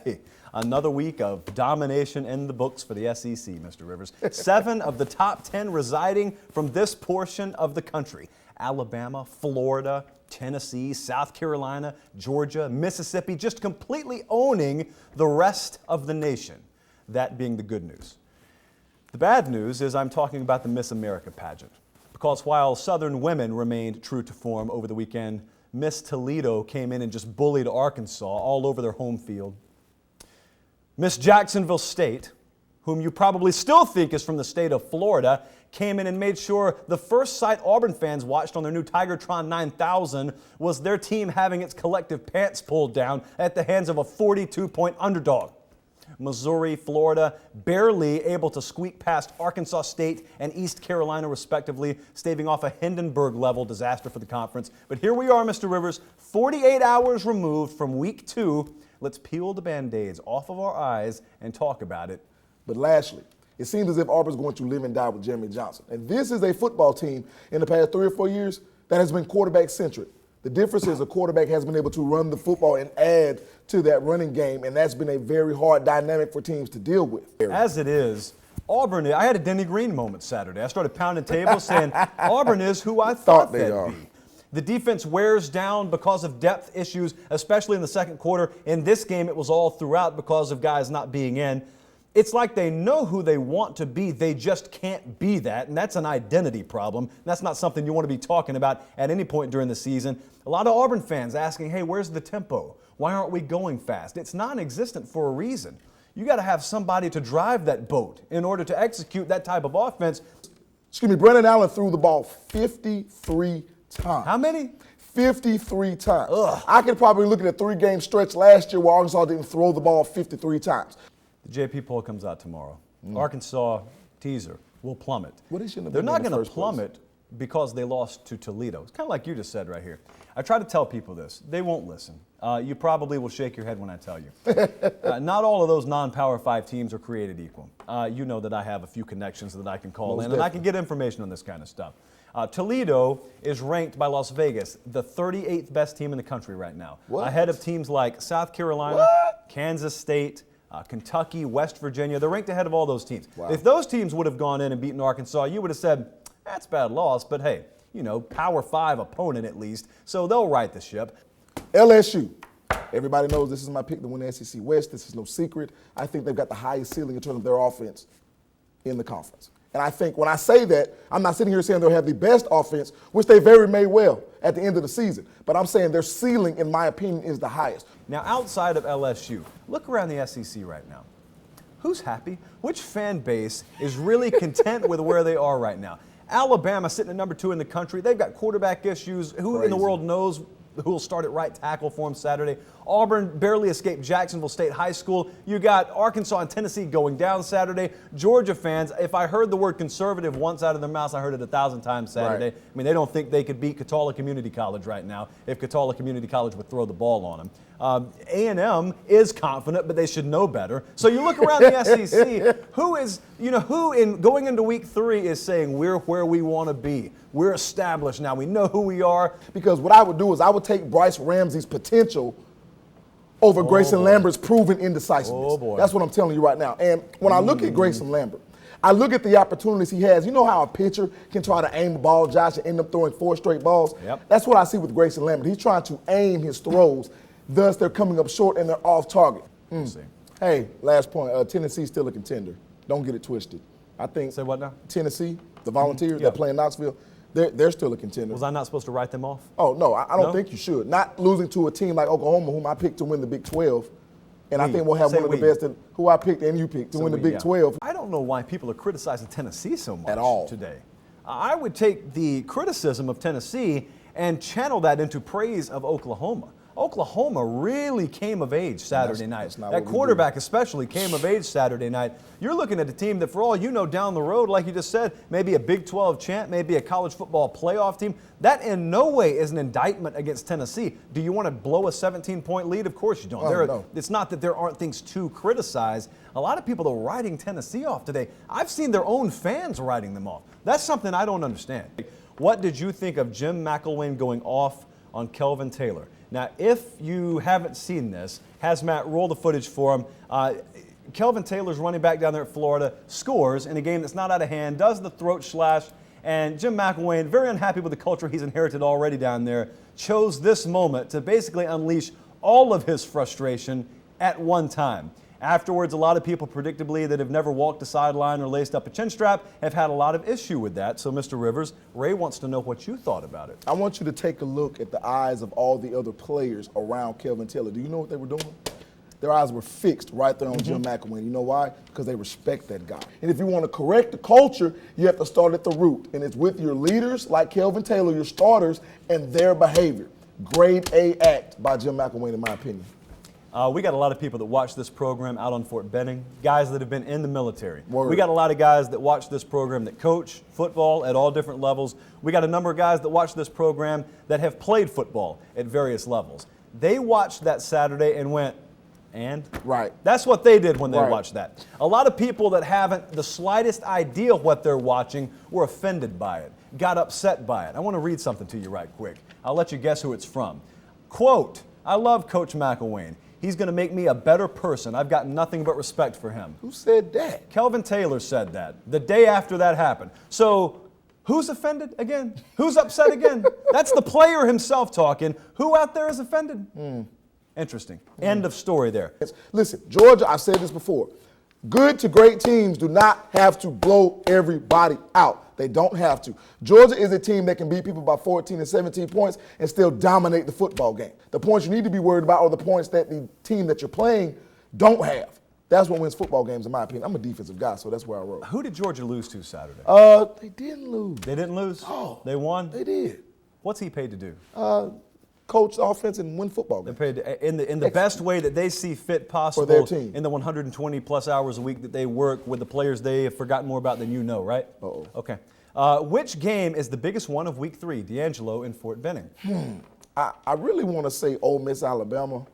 Hey, another week of domination in the books for the SEC, Mr. Rivers. 7 of the top 10 residing from this portion of the country. Alabama, Florida, Tennessee, South Carolina, Georgia, Mississippi, just completely owning the rest of the nation. That being the good news. The bad news is I'm talking about the Miss America pageant. Because while Southern women remained true to form over the weekend, Miss Toledo came in and just bullied Arkansas all over their home field. Miss Jacksonville State, whom you probably still think is from the state of Florida, came in and made sure the first sight Auburn fans watched on their new Tigertron 9000 was their team having its collective pants pulled down at the hands of a 42-point underdog. Missouri, Florida, barely able to squeak past Arkansas State and East Carolina, respectively, staving off a Hindenburg-level disaster for the conference. But here we are, Mr. Rivers, 48 hours removed from week 2. Let's peel the Band-Aids off of our eyes and talk about it. But lastly, it seems as if Auburn's going to live and die with Jeremy Johnson. And this is a football team in the past 3 or 4 years that has been quarterback-centric. The difference is a quarterback has been able to run the football and add to that running game, and that's been a very hard dynamic for teams to deal with. As it is, Auburn, I had a Denny Green moment Saturday. I started pounding tables saying Auburn is who I thought they'd be. The defense wears down because of depth issues, especially in the second quarter. In this game, it was all throughout because of guys not being in. It's like they know who they want to be. They just can't be that, and that's an identity problem. That's not something you want to be talking about at any point during the season. A lot of Auburn fans asking, hey, where's the tempo? Why aren't we going fast? It's non-existent for a reason. You got to have somebody to drive that boat in order to execute that type of offense. Excuse me, Brennan Allen threw the ball 53 times. How many? 53 times. Ugh. I could probably look at a 3-game stretch last year where Arkansas didn't throw the ball 53 times. The JP poll comes out tomorrow. Arkansas teaser will plummet. What is They're not going to plummet because they lost to Toledo. It's kind of like you just said right here. I try to tell people this. They won't listen. You probably will shake your head when I tell you. Not all of those non-Power 5 teams are created equal. You know that I have a few connections that I can call in, and I can get information on this kind of stuff. Toledo is ranked by Las Vegas the 38th best team in the country right now, ahead of teams like South Carolina, Kansas State, Kentucky, West Virginia. They're ranked ahead of all those teams. Wow. If those teams would have gone in and beaten Arkansas, you would have said, that's a bad loss, but hey, you know, Power 5 opponent at least, so they'll right the ship. LSU. Everybody knows this is my pick to win the SEC West. This is no secret. I think they've got the highest ceiling in terms of their offense in the conference. And I think when I say that, I'm not sitting here saying they'll have the best offense, which they very may well at the end of the season. But I'm saying their ceiling, in my opinion, is the highest. Now, outside of LSU, look around the SEC right now. Who's happy? Which fan base is really content with where they are right now? Alabama sitting at number 2 in the country. They've got quarterback issues. Who in the world knows who will start at right tackle for them Saturday? Auburn barely escaped Jacksonville State High School. You got Arkansas and Tennessee going down Saturday. Georgia fans, if I heard the word conservative once out of their mouths, I heard it 1,000 times Saturday. Right. I mean, they don't think they could beat Catawba Community College right now if Catawba Community College would throw the ball on them. A&M is confident, but they should know better. So you look around the SEC, who in going into week 3 is saying we're where we want to be. We're established now. We know who we are. Because what I would do is I would take Bryce Ramsey's potential over Grayson Lambert's proven indecisiveness. Oh, boy. That's what I'm telling you right now. And when I look at Grayson Lambert, I look at the opportunities he has. You know how a pitcher can try to aim a ball, Josh, and end up throwing 4 straight balls? Yep. That's what I see with Grayson Lambert. He's trying to aim his throws. Thus, they're coming up short and they're off target. Hey, last point. Tennessee's still a contender. Don't get it twisted. I think. Say what now? Tennessee, the Volunteers that play in Knoxville, they're still a contender. Was I not supposed to write them off? Oh, no, I don't think you should. Not losing to a team like Oklahoma, whom I picked to win the Big 12. And I think we'll have one of the best, who I picked and you picked to win the Big 12. I don't know why people are criticizing Tennessee so much at all today. I would take the criticism of Tennessee and channel that into praise of Oklahoma. Oklahoma really came of age Saturday night. That quarterback especially came of age Saturday night. You're looking at a team that, for all you know, down the road, like you just said, maybe a Big 12 champ, maybe a college football playoff team. That in no way is an indictment against Tennessee. Do you want to blow a 17-point lead? Of course you don't. No. It's not that there aren't things to criticize. A lot of people are writing Tennessee off today. I've seen their own fans writing them off. That's something I don't understand. What did you think of Jim McElwain going off on Kelvin Taylor? Now, if you haven't seen this, has Matt roll the footage for him. Kelvin Taylor's running back down there at Florida, scores in a game that's not out of hand, does the throat slash, and Jim McElwain, very unhappy with the culture he's inherited already down there, chose this moment to basically unleash all of his frustration at one time. Afterwards, a lot of people, predictably, that have never walked a sideline or laced up a chin strap have had a lot of issue with that. So, Mr. Rivers, Ray wants to know what you thought about it. I want you to take a look at the eyes of all the other players around Kelvin Taylor. Do you know what they were doing? Their eyes were fixed right there on Jim McElwain. You know why? Because they respect that guy. And if you want to correct the culture, you have to start at the root. And it's with your leaders like Kelvin Taylor, your starters, and their behavior. Grade A act by Jim McElwain, in my opinion. We got a lot of people that watch this program out on Fort Benning, guys that have been in the military. Word. We got a lot of guys that watch this program that coach football at all different levels. We got a number of guys that watch this program that have played football at various levels. They watched that Saturday and went, and? Right. That's what they did when they Right. watched that. A lot of people that haven't the slightest idea what they're watching were offended by it, got upset by it. I want to read something to you right quick. I'll let you guess who it's from. Quote, "I love Coach McElwain. He's going to make me a better person. I've got nothing but respect for him." Who said that? Kelvin Taylor said that the day after that happened. So who's offended again? Who's upset again? That's the player himself talking. Who out there is offended? Interesting. End of story there. Listen, Georgia, I've said this before. Good to great teams do not have to blow everybody out. They don't have to. Georgia is a team that can beat people by 14 and 17 points and still dominate the football game. The points you need to be worried about are the points that the team that you're playing don't have. That's what wins football games, in my opinion. I'm a defensive guy, so that's where I roll. Who did Georgia lose to Saturday? They didn't lose. They didn't lose? Oh. They won? They did. What's he paid to do? Coach offense and win football games. They're paid in the best way that they see fit possible For their team. in the 120 plus hours a week that they work with the players they have forgotten more about than you know, right? Uh-oh. Okay. Which game is the biggest one of week 3? D'Angelo in Fort Benning. I really want to say Ole Miss, Alabama.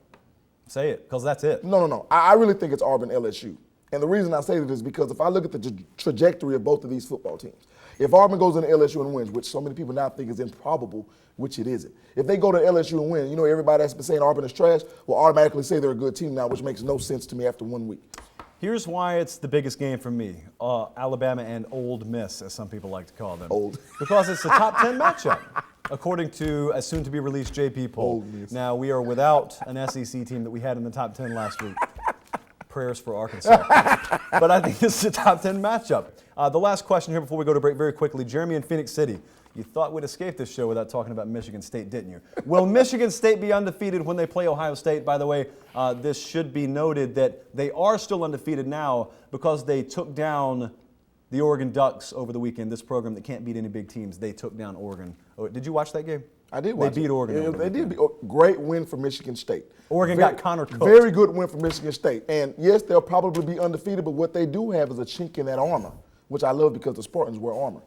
Say it, because that's it. No. I really think it's Auburn, LSU. And the reason I say that is because if I look at the trajectory of both of these football teams, if Auburn goes into LSU and wins, which so many people now think is improbable, which it isn't. If they go to LSU and win, you know everybody that's been saying Auburn is trash will automatically say they're a good team now, which makes no sense to me after 1 week. Here's why it's the biggest game for me. Alabama and Old Miss, as some people like to call them. Old. Because it's the top 10 matchup, according to a soon-to-be-released JP poll. Old Miss. Now, we are without an SEC team that we had in the top 10 last week. Prayers for Arkansas. But I think this is a top 10 matchup. The last question here before we go to break very quickly. Jeremy in Phoenix City. You thought we'd escape this show without talking about Michigan State, didn't you? Will Michigan State be undefeated when they play Ohio State? By the way, this should be noted that they are still undefeated now because they took down the Oregon Ducks over the weekend. This program that can't beat any big teams, they took down Oregon. Oh, did you watch that game? I did watch it. They beat Oregon. Yeah, they did. Great win for Michigan State. Oregon got Connor Cook. Very good win for Michigan State. And yes, they'll probably be undefeated, but what they do have is a chink in that armor, which I love because the Spartans wear armor.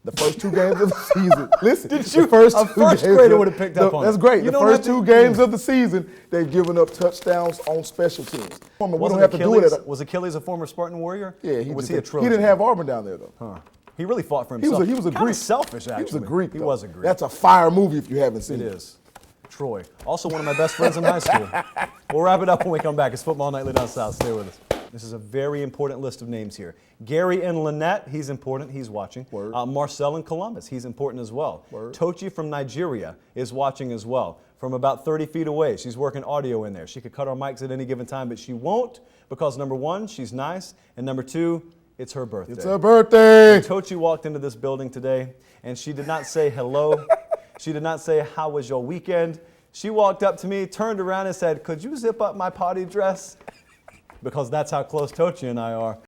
The first 2 games of the season. Listen, Did you? the first A two first games grader of- would have picked up on That's it. great. You The don't first have to- 2 games of the season, they've given up touchdowns on special teams. We don't Wasn't have to do it. Was Achilles a former Spartan warrior? Yeah, Or was he a he Trojan? didn't have Auburn down there though. Huh. He really fought for He himself. was a Kinda Greek. selfish, actually. He was a Greek. He though. was a Greek. That's a fire movie if you haven't seen It it. is. Troy. Also one of my best friends in high school. We'll wrap it up when we come back. It's Football Nightly Down South. Stay with us. This is a very important list of names here. Gary in Lynette, he's important. He's watching. Word. Marcel in Columbus, he's important as well. Word. Tochi from Nigeria is watching as well. From about 30 feet away, she's working audio in there. She could cut our mics at any given time, but she won't because number 1, she's nice, and number 2, it's her birthday. It's her birthday. Tochi walked into this building today, and she did not say hello. She did not say, how was your weekend? She walked up to me, turned around and said, could you zip up my potty dress? Because that's how close Tochi and I are.